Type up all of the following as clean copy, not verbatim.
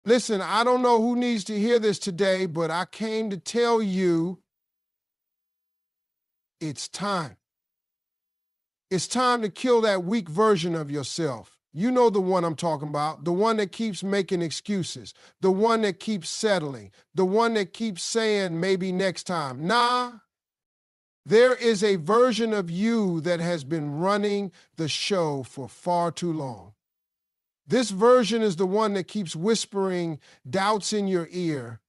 Listen, I don't know who needs to hear this today, but I came to tell you it's time. It's time to kill that weak version of yourself. You know the one I'm talking about, the one that keeps making excuses, the one that keeps settling, the one that keeps saying maybe next time. Nah, there is a version of you that has been running the show for far too long. This version is the one that keeps whispering doubts in your ear,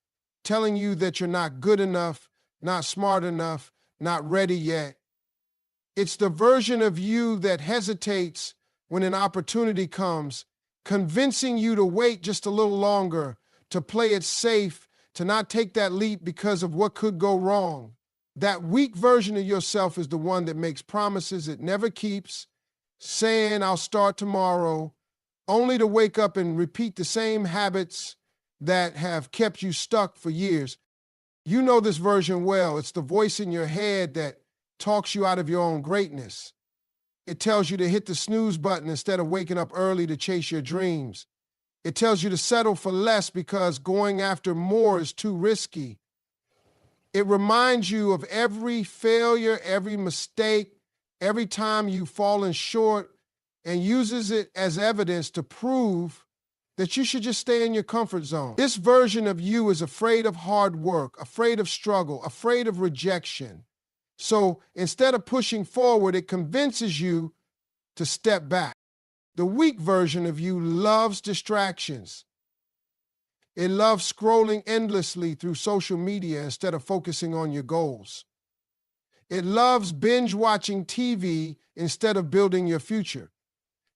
telling you that you're not good enough, not smart enough, not ready yet. It's the version of you that hesitates when an opportunity comes, convincing you to wait just a little longer, to play it safe, to not take that leap because of what could go wrong. That weak version of yourself is the one that makes promises it never keeps, saying, I'll start tomorrow, only to wake up and repeat the same habits that have kept you stuck for years. You know this version well. It's the voice in your head that talks you out of your own greatness. It tells you to hit the snooze button instead of waking up early to chase your dreams. It tells you to settle for less because going after more is too risky. It reminds you of every failure, every mistake, every time you've fallen short, and uses it as evidence to prove that you should just stay in your comfort zone. This version of you is afraid of hard work, afraid of struggle, afraid of rejection. So instead of pushing forward, it convinces you to step back. The weak version of you loves distractions. It loves scrolling endlessly through social media instead of focusing on your goals. It loves binge watching TV instead of building your future.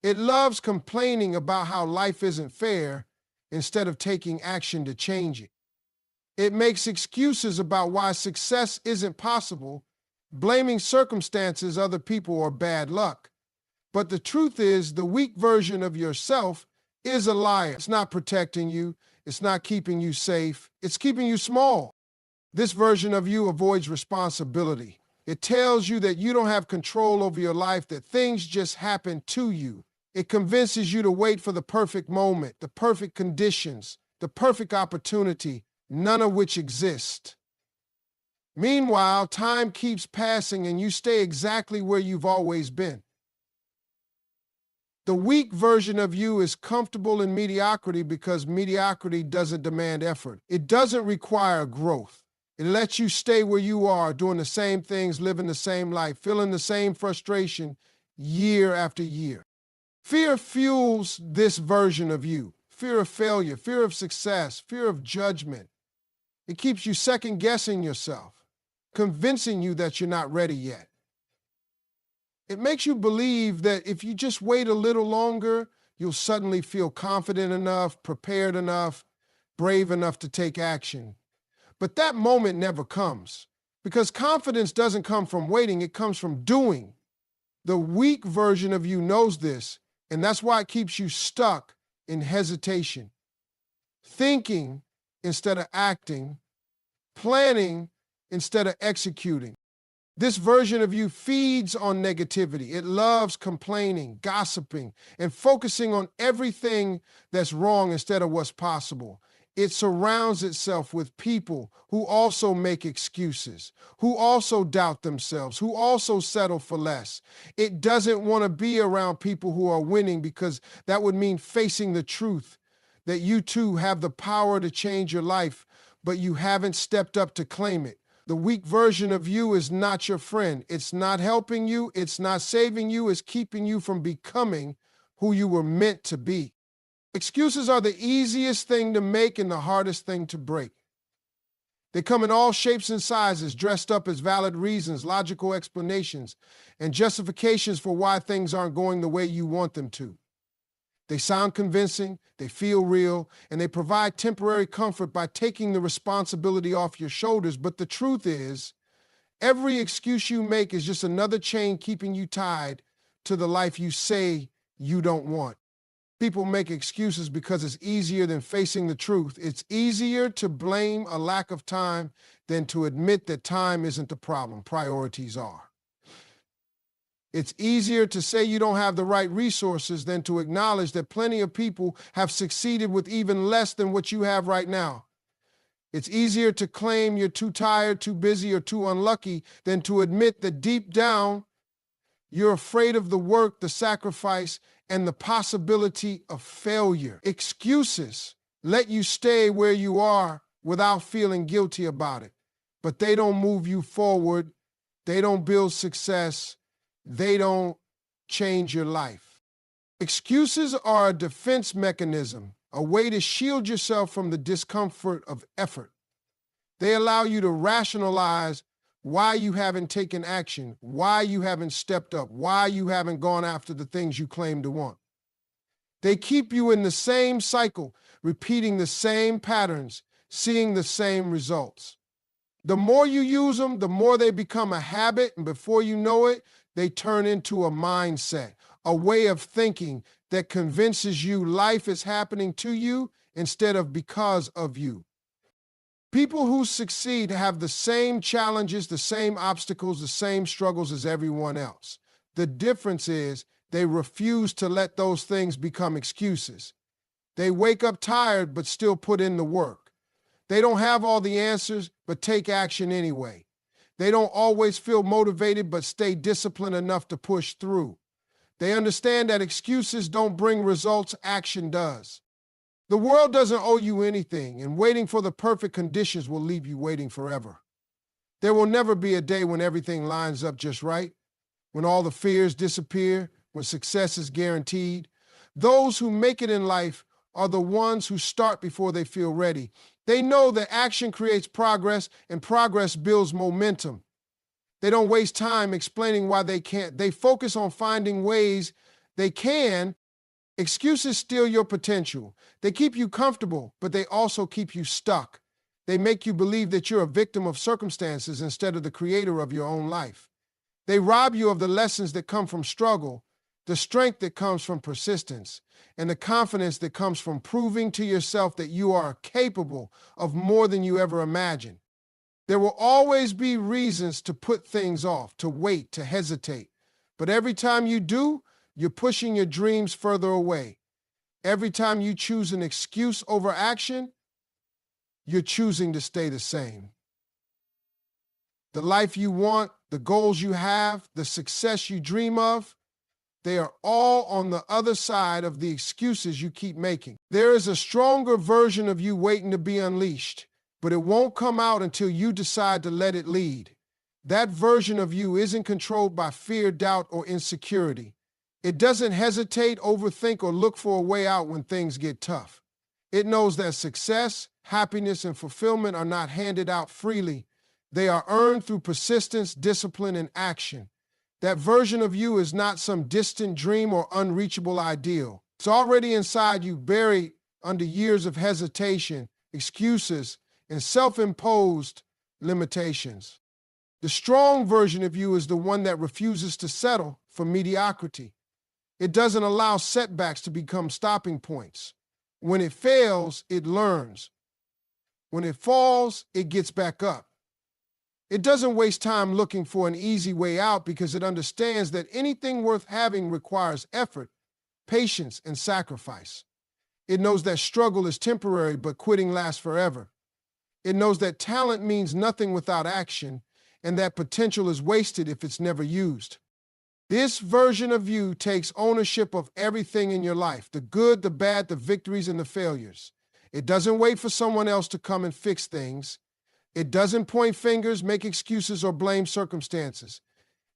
It loves complaining about how life isn't fair instead of taking action to change it. It makes excuses about why success isn't possible, blaming circumstances, other people, or bad luck. But the truth is, the weak version of yourself is a liar. It's not protecting you. It's not keeping you safe. It's keeping you small. This version of you avoids responsibility. It tells you that you don't have control over your life, that things just happen to you. It convinces you to wait for the perfect moment, the perfect conditions, the perfect opportunity, none of which exist. Meanwhile, time keeps passing and you stay exactly where you've always been. The weak version of you is comfortable in mediocrity because mediocrity doesn't demand effort. It doesn't require growth. It lets you stay where you are, doing the same things, living the same life, feeling the same frustration year after year. Fear fuels this version of you. Fear of failure, fear of success, fear of judgment. It keeps you second-guessing yourself, convincing you that you're not ready yet. It makes you believe that if you just wait a little longer, you'll suddenly feel confident enough, prepared enough, brave enough to take action. But that moment never comes because confidence doesn't come from waiting, it comes from doing. The weak version of you knows this, and that's why it keeps you stuck in hesitation, thinking instead of acting, planning instead of executing. This version of you feeds on negativity. It loves complaining, gossiping, and focusing on everything that's wrong instead of what's possible. It surrounds itself with people who also make excuses, who also doubt themselves, who also settle for less. It doesn't want to be around people who are winning because that would mean facing the truth that you too have the power to change your life, but you haven't stepped up to claim it. The weak version of you is not your friend. It's not helping you. It's not saving you. It's keeping you from becoming who you were meant to be. Excuses are the easiest thing to make and the hardest thing to break. They come in all shapes and sizes, dressed up as valid reasons, logical explanations, and justifications for why things aren't going the way you want them to. They sound convincing, they feel real, and they provide temporary comfort by taking the responsibility off your shoulders. But the truth is, every excuse you make is just another chain keeping you tied to the life you say you don't want. People make excuses because it's easier than facing the truth. It's easier to blame a lack of time than to admit that time isn't the problem. Priorities are. It's easier to say you don't have the right resources than to acknowledge that plenty of people have succeeded with even less than what you have right now. It's easier to claim you're too tired, too busy, or too unlucky than to admit that deep down you're afraid of the work, the sacrifice, and the possibility of failure. Excuses let you stay where you are without feeling guilty about it, but they don't move you forward. They don't build success. They don't change your life. Excuses are a defense mechanism, a way to shield yourself from the discomfort of effort. They allow you to rationalize why you haven't taken action, why you haven't stepped up, why you haven't gone after the things you claim to want. They keep you in the same cycle, repeating the same patterns, seeing the same results. The more you use them, the more they become a habit, and before you know it, they turn into a mindset, a way of thinking that convinces you life is happening to you instead of because of you. People who succeed have the same challenges, the same obstacles, the same struggles as everyone else. The difference is they refuse to let those things become excuses. They wake up tired but still put in the work. They don't have all the answers but take action anyway. They don't always feel motivated but stay disciplined enough to push through. They understand that excuses don't bring results, action does. The world doesn't owe you anything, and waiting for the perfect conditions will leave you waiting forever. There will never be a day when everything lines up just right, when all the fears disappear, when success is guaranteed. Those who make it in life are the ones who start before they feel ready. They know that action creates progress, and progress builds momentum. They don't waste time explaining why they can't. They focus on finding ways they can. Excuses steal your potential. They keep you comfortable, but they also keep you stuck. They make you believe that you're a victim of circumstances instead of the creator of your own life. They rob you of the lessons that come from struggle, the strength that comes from persistence, and the confidence that comes from proving to yourself that you are capable of more than you ever imagined. There will always be reasons to put things off, to wait, to hesitate. But every time you do, you're pushing your dreams further away. Every time you choose an excuse over action, you're choosing to stay the same. The life you want, the goals you have, the success you dream of, they are all on the other side of the excuses you keep making. There is a stronger version of you waiting to be unleashed, but it won't come out until you decide to let it lead. That version of you isn't controlled by fear, doubt, or insecurity. It doesn't hesitate, overthink, or look for a way out when things get tough. It knows that success, happiness, and fulfillment are not handed out freely. They are earned through persistence, discipline, and action. That version of you is not some distant dream or unreachable ideal. It's already inside you, buried under years of hesitation, excuses, and self-imposed limitations. The strong version of you is the one that refuses to settle for mediocrity. It doesn't allow setbacks to become stopping points. When it fails, it learns. When it falls, it gets back up. It doesn't waste time looking for an easy way out because it understands that anything worth having requires effort, patience, and sacrifice. It knows that struggle is temporary, but quitting lasts forever. It knows that talent means nothing without action, and that potential is wasted if it's never used. This version of you takes ownership of everything in your life, the good, the bad, the victories, and the failures. It doesn't wait for someone else to come and fix things. It doesn't point fingers, make excuses, or blame circumstances.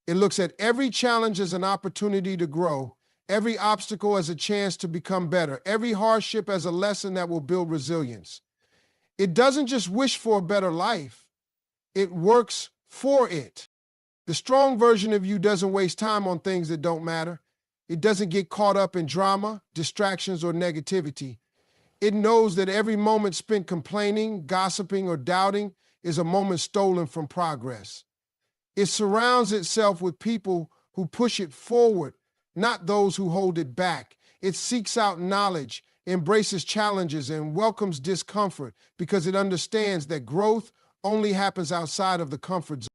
It looks at every challenge as an opportunity to grow, every obstacle as a chance to become better, every hardship as a lesson that will build resilience. It doesn't just wish for a better life. It works for it. The strong version of you doesn't waste time on things that don't matter. It doesn't get caught up in drama, distractions, or negativity. It knows that every moment spent complaining, gossiping, or doubting is a moment stolen from progress. It surrounds itself with people who push it forward, not those who hold it back. It seeks out knowledge, embraces challenges, and welcomes discomfort because it understands that growth only happens outside of the comfort zone.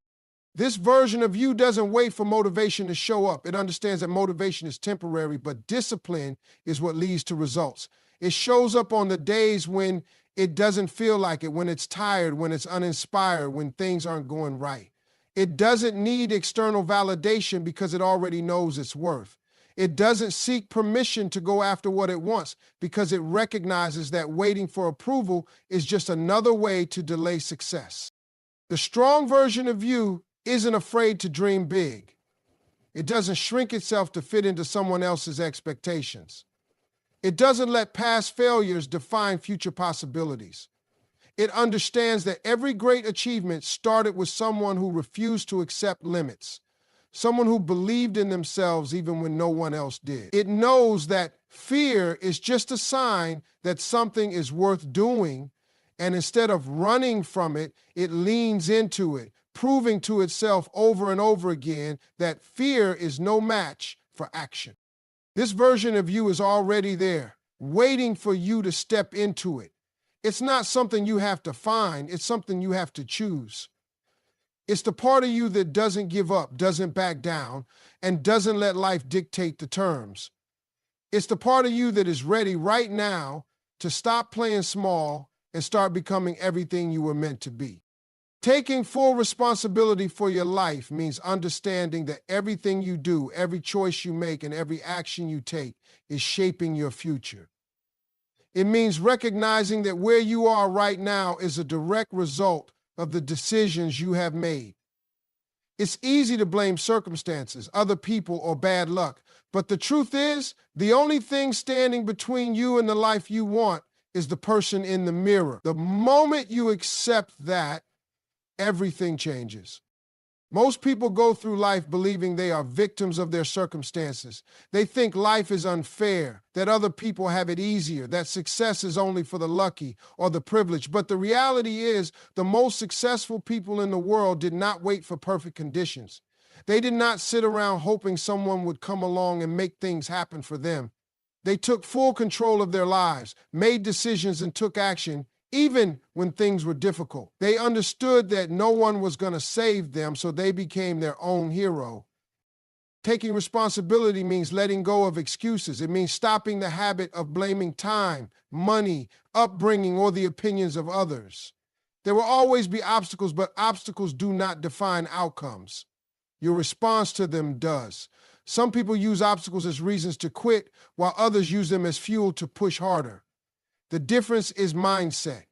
This version of you doesn't wait for motivation to show up. It understands that motivation is temporary, but discipline is what leads to results. It shows up on the days when it doesn't feel like it, when it's tired, when it's uninspired, when things aren't going right. It doesn't need external validation because it already knows its worth. It doesn't seek permission to go after what it wants because it recognizes that waiting for approval is just another way to delay success. The strong version of you isn't afraid to dream big. It doesn't shrink itself to fit into someone else's expectations. It doesn't let past failures define future possibilities. It understands that every great achievement started with someone who refused to accept limits, someone who believed in themselves even when no one else did. It knows that fear is just a sign that something is worth doing, and instead of running from it, it leans into it, proving to itself over and over again that fear is no match for action. This version of you is already there, waiting for you to step into it. It's not something you have to find, it's something you have to choose. It's the part of you that doesn't give up, doesn't back down, and doesn't let life dictate the terms. It's the part of you that is ready right now to stop playing small and start becoming everything you were meant to be. Taking full responsibility for your life means understanding that everything you do, every choice you make, and every action you take is shaping your future. It means recognizing that where you are right now is a direct result of the decisions you have made. It's easy to blame circumstances, other people, or bad luck, but the truth is, the only thing standing between you and the life you want is the person in the mirror. The moment you accept that, everything changes. Most people go through life believing they are victims of their circumstances. They think life is unfair, that other people have it easier, that success is only for the lucky or the privileged. But the reality is, the most successful people in the world did not wait for perfect conditions. They did not sit around hoping someone would come along and make things happen for them. They took full control of their lives, made decisions, and took action, even when things were difficult. They understood that no one was going to save them, so they became their own hero. Taking responsibility means letting go of excuses. It means stopping the habit of blaming time, money, upbringing, or the opinions of others. There will always be obstacles, but obstacles do not define outcomes. Your response to them does. Some people use obstacles as reasons to quit, while others use them as fuel to push harder. The difference is mindset.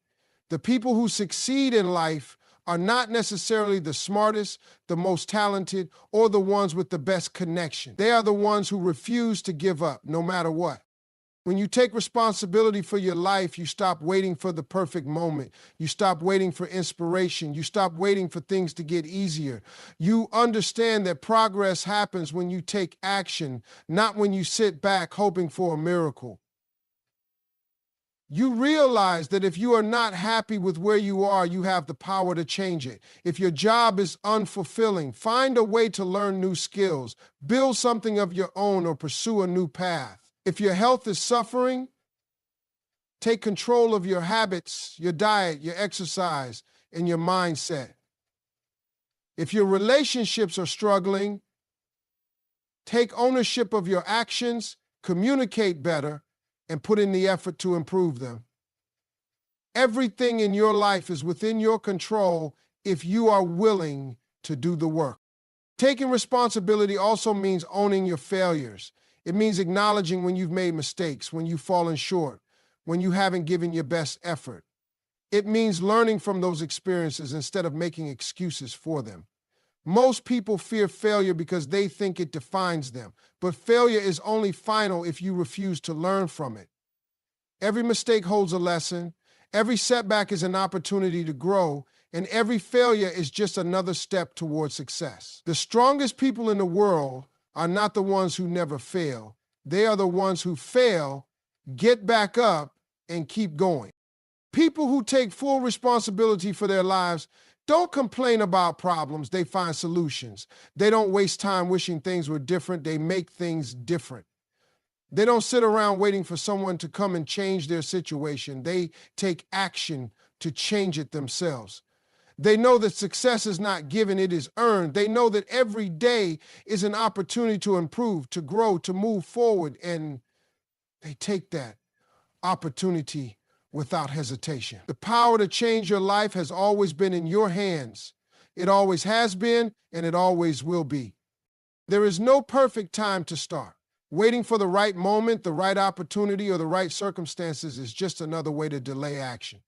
The people who succeed in life are not necessarily the smartest, the most talented, or the ones with the best connection. They are the ones who refuse to give up, no matter what. When you take responsibility for your life, you stop waiting for the perfect moment. You stop waiting for inspiration. You stop waiting for things to get easier. You understand that progress happens when you take action, not when you sit back hoping for a miracle. You realize that if you are not happy with where you are, you have the power to change it. If your job is unfulfilling, find a way to learn new skills, build something of your own, or pursue a new path. If your health is suffering, take control of your habits, your diet, your exercise, and your mindset. If your relationships are struggling, take ownership of your actions, communicate better, and put in the effort to improve them. Everything in your life is within your control if you are willing to do the work. Taking responsibility also means owning your failures. It means acknowledging when you've made mistakes, when you've fallen short, when you haven't given your best effort. It means learning from those experiences instead of making excuses for them. Most people fear failure because they think it defines them, but failure is only final if you refuse to learn from it. Every mistake holds a lesson, every setback is an opportunity to grow, and every failure is just another step towards success. The strongest people in the world are not the ones who never fail. They are the ones who fail, get back up, and keep going. People who take full responsibility for their lives don't complain about problems, they find solutions. They don't waste time wishing things were different, they make things different. They don't sit around waiting for someone to come and change their situation. They take action to change it themselves. They know that success is not given, it is earned. They know that every day is an opportunity to improve, to grow, to move forward, and they take that opportunity without hesitation. The power to change your life has always been in your hands. It always has been, and it always will be. There is no perfect time to start. Waiting for the right moment, the right opportunity, or the right circumstances is just another way to delay action.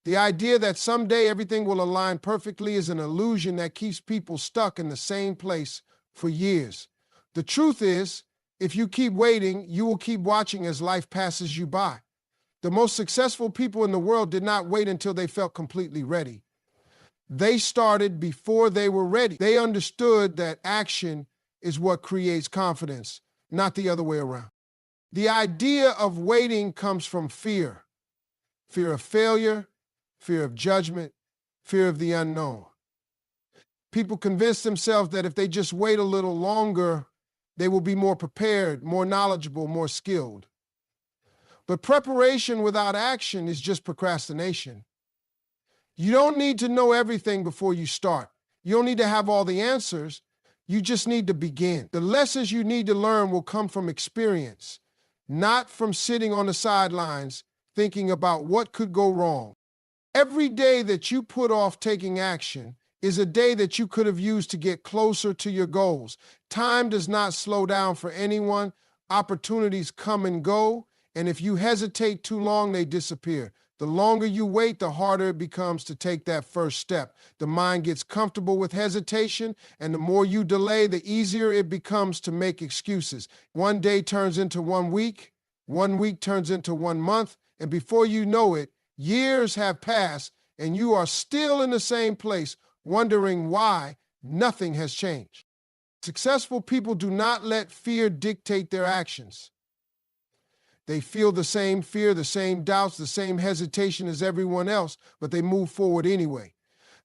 The idea that someday everything will align perfectly is an illusion that keeps people stuck in the same place for years. The truth is, if you keep waiting, you will keep watching as life passes you by. The most successful people in the world did not wait until they felt completely ready. They started before they were ready. They understood that action is what creates confidence, not the other way around. The idea of waiting comes from fear. Fear of failure, fear of judgment, fear of the unknown. People convince themselves that if they just wait a little longer, they will be more prepared, more knowledgeable, more skilled. But preparation without action is just procrastination. You don't need to know everything before you start. You don't need to have all the answers. You just need to begin. The lessons you need to learn will come from experience, not from sitting on the sidelines thinking about what could go wrong. Every day that you put off taking action is a day that you could have used to get closer to your goals. Time does not slow down for anyone. Opportunities come and go, and if you hesitate too long, they disappear. The longer you wait, the harder it becomes to take that first step. The mind gets comfortable with hesitation, and the more you delay, the easier it becomes to make excuses. One day turns into 1 week turns into 1 month, and before you know it, years have passed, and you are still in the same place, wondering why nothing has changed. Successful people do not let fear dictate their actions. They feel the same fear, the same doubts, the same hesitation as everyone else, but they move forward anyway.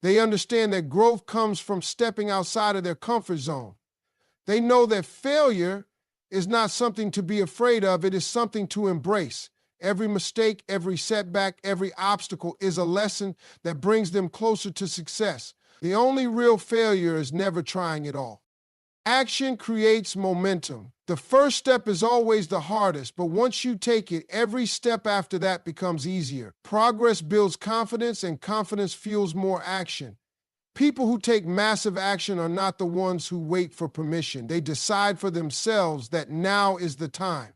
They understand that growth comes from stepping outside of their comfort zone. They know that failure is not something to be afraid of, it is something to embrace. Every mistake, every setback, every obstacle is a lesson that brings them closer to success. The only real failure is never trying at all. Action creates momentum. The first step is always the hardest, but once you take it, every step after that becomes easier. Progress builds confidence, and confidence fuels more action. People who take massive action are not the ones who wait for permission. They decide for themselves that now is the time.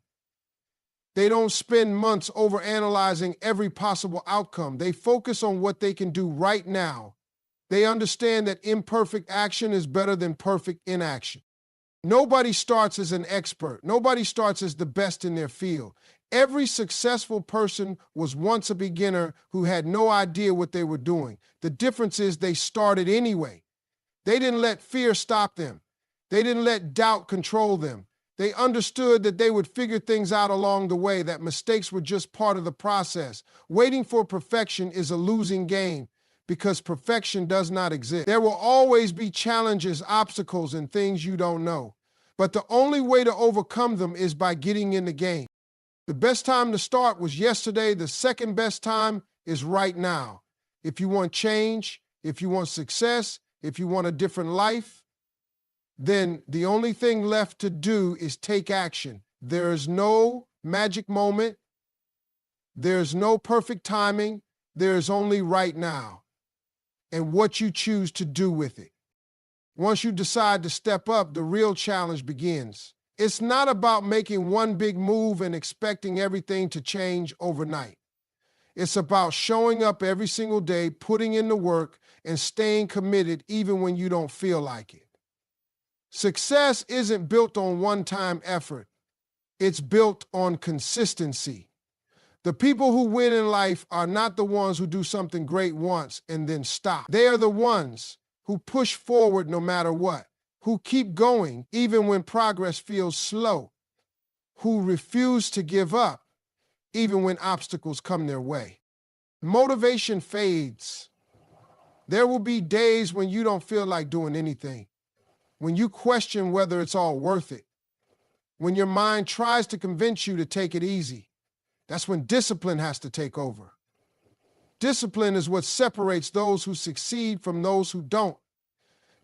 They don't spend months overanalyzing every possible outcome. They focus on what they can do right now. They understand that imperfect action is better than perfect inaction. Nobody starts as an expert. Nobody starts as the best in their field. Every successful person was once a beginner who had no idea what they were doing. The difference is they started anyway. They didn't let fear stop them. They didn't let doubt control them. They understood that they would figure things out along the way, that mistakes were just part of the process. Waiting for perfection is a losing game because perfection does not exist. There will always be challenges, obstacles, and things you don't know. But the only way to overcome them is by getting in the game. The best time to start was yesterday. The second best time is right now. If you want change, if you want success, if you want a different life, then the only thing left to do is take action. There is no magic moment. There's no perfect timing. There is only right now and what you choose to do with it. Once you decide to step up, the real challenge begins. It's not about making one big move and expecting everything to change overnight. It's about showing up every single day, putting in the work, and staying committed even when you don't feel like it. Success isn't built on one-time effort. It's built on consistency. The people who win in life are not the ones who do something great once and then stop. They are the ones who push forward no matter what, who keep going even when progress feels slow, who refuse to give up even when obstacles come their way. Motivation fades. There will be days when you don't feel like doing anything, when you question whether it's all worth it, when your mind tries to convince you to take it easy. That's when discipline has to take over. Discipline is what separates those who succeed from those who don't.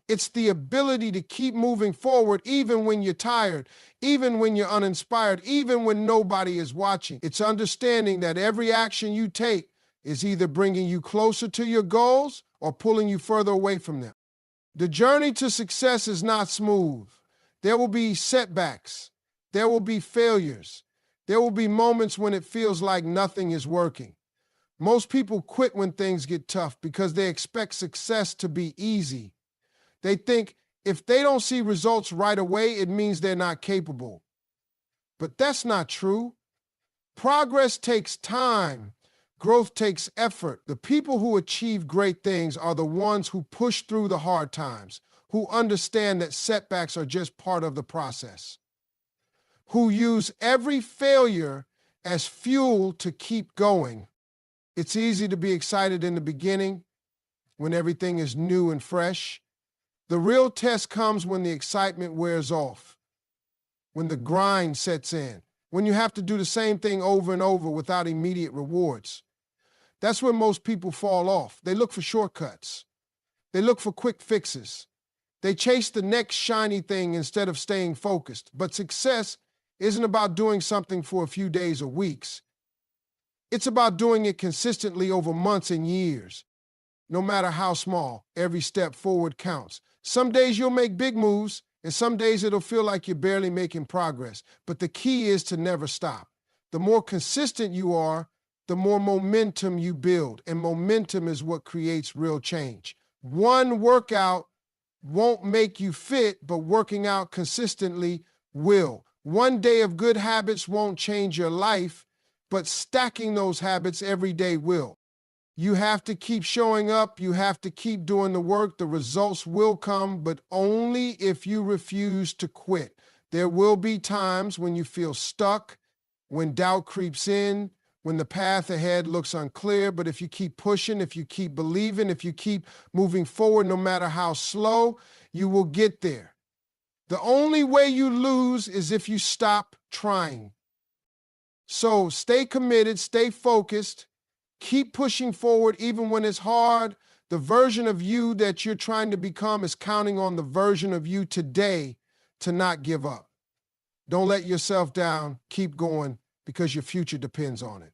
It's the ability to keep moving forward even when you're tired, even when you're uninspired, even when nobody is watching. It's understanding that every action you take is either bringing you closer to your goals or pulling you further away from them. The journey to success is not smooth. There will be setbacks. There will be failures. There will be moments when it feels like nothing is working. Most people quit when things get tough because they expect success to be easy. They think if they don't see results right away, it means they're not capable. But that's not true. Progress takes time. Growth takes effort. The people who achieve great things are the ones who push through the hard times, who understand that setbacks are just part of the process, who use every failure as fuel to keep going. It's easy to be excited in the beginning when everything is new and fresh. The real test comes when the excitement wears off, when the grind sets in, when you have to do the same thing over and over without immediate rewards. That's where most people fall off. They look for shortcuts. They look for quick fixes. They chase the next shiny thing instead of staying focused. But success isn't about doing something for a few days or weeks. It's about doing it consistently over months and years. No matter how small, every step forward counts. Some days you'll make big moves, and some days it'll feel like you're barely making progress. But the key is to never stop. The more consistent you are, the more momentum you build, and momentum is what creates real change. One workout won't make you fit, but working out consistently will. One day of good habits won't change your life, but stacking those habits every day will. You have to keep showing up. You have to keep doing the work. The results will come, but only if you refuse to quit. There will be times when you feel stuck, when doubt creeps in, when the path ahead looks unclear, but if you keep pushing, if you keep believing, if you keep moving forward, no matter how slow, you will get there. The only way you lose is if you stop trying. So stay committed, stay focused, keep pushing forward even when it's hard. The version of you that you're trying to become is counting on the version of you today to not give up. Don't let yourself down. Keep going because your future depends on it.